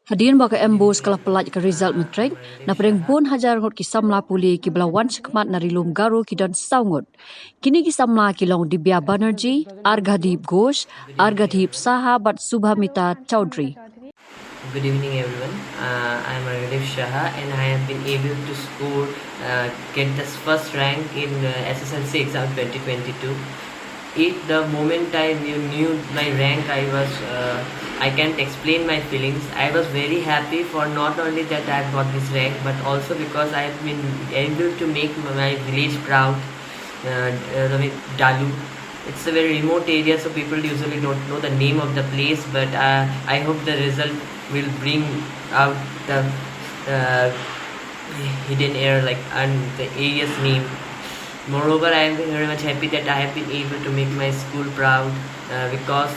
Hadirin baka embos kala pelaj ke result metrek, na pedeng bon hajar ngot kisamla puli ki belawan Shakhmat narilum Garo ki dan saungot. Kini kisamla kilong Dibya Banerjee, Arghadip Ghosh, Arghadip Sahabat Subhamita Chaudhary. Good evening everyone, I am Arghadip Shaha and I have been able to score, get this first rank in SSLC exam 2022. The moment I knew my rank, I can't explain my feelings. I was very happy for not only that I have got this rank, but also because I have been able to make my village proud. Dalu. It's a very remote area, so people usually don't know the name of the place, but I hope the result will bring out the hidden air and the area's name. Moreover, I am very much happy that I have been able to make my school proud because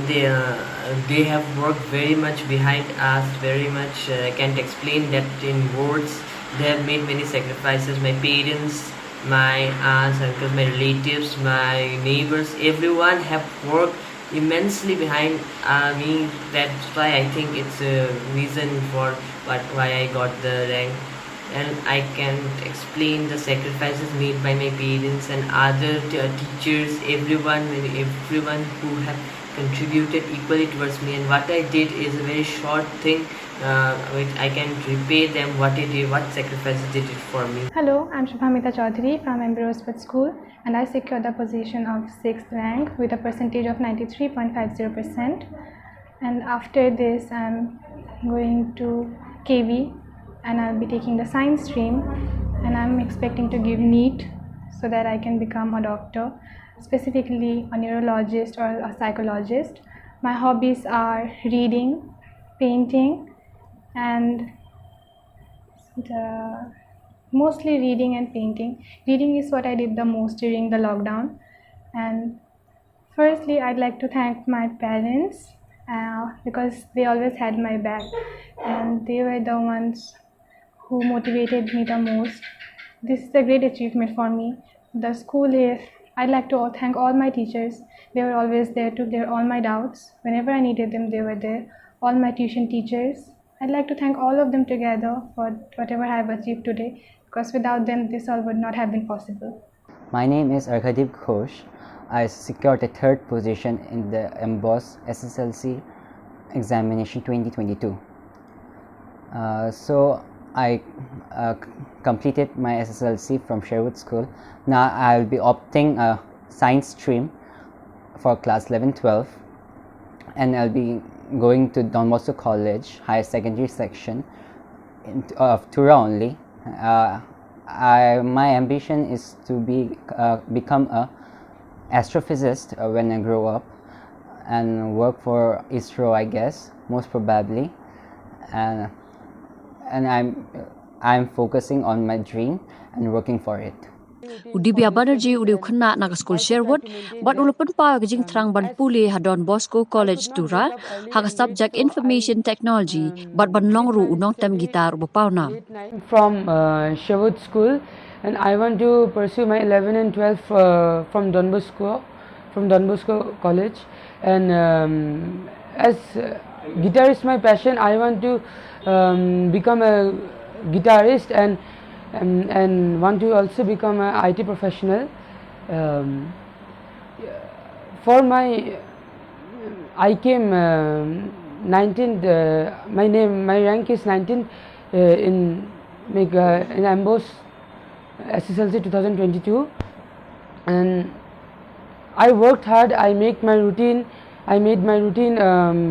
they have worked very much behind us, very much. I can't explain that in words. They have made many sacrifices. My parents, my aunts, uncles, my relatives, my neighbors, everyone have worked immensely behind me. That's why I think it's a reason for why I got the rank. And I can't explain the sacrifices made by my parents and other teachers, everyone who have contributed equally towards me. And what I did is a very short thing, which I can repay them what sacrifices they did for me. Hello, I'm Subhamita Chaudhary from Rosewood School, and I secured the position of 6th rank with a percentage of 93.50%. And after this, I'm going to KV. And I'll be taking the science stream, and I'm expecting to give NEET so that I can become a doctor, specifically a neurologist or a psychologist. My hobbies are reading, painting, and mostly reading and painting. Reading is what I did the most during the lockdown. And firstly, I'd like to thank my parents because they always had my back, and they were the ones who motivated me the most. This is a great achievement for me. The school is, I'd like to thank all my teachers. They were always there to clear all my doubts. Whenever I needed them, they were there. All my tuition teachers. I'd like to thank all of them together for whatever I have achieved today, because without them, this all would not have been possible. My name is Arghadip Ghosh. I secured the 3rd position in the MBOS SSLC examination 2022. So I completed my SSLC from Sherwood School. Now I will be opting a science stream for class 11-12, and I'll be going to Don Bosco College Higher Secondary section of Tura only. My ambition is to become a astrophysicist when I grow up, and work for ISRO, I guess, most probably. And I'm focusing on my dream and working for it. Dibya Banerjee udiu khna na school Sherwood, but ulupan pa gajing trang ban puli Don Bosco College Tura, hak subject information technology, but ban longru unong tem gitar upauna. From Sherwood School, and I want to pursue my 11 and 12 from Don Bosco College. And as guitar is my passion, I want to become a guitarist and want to also become an IT professional. For my, I came 19th. My rank is 19th in MBOS SSLC 2022, and I worked hard. I made my routine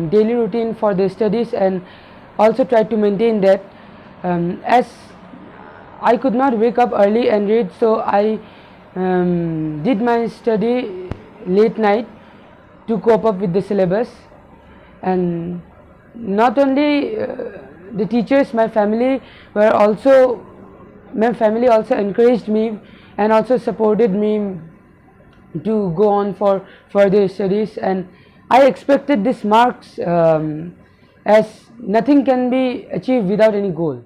daily routine for the studies, and also tried to maintain that. As I could not wake up early and read, so I did my study late night to cope up with the syllabus. And not only the teachers, my family also encouraged me and also supported me to go on for further studies. And I expected these marks, as nothing can be achieved without any goal.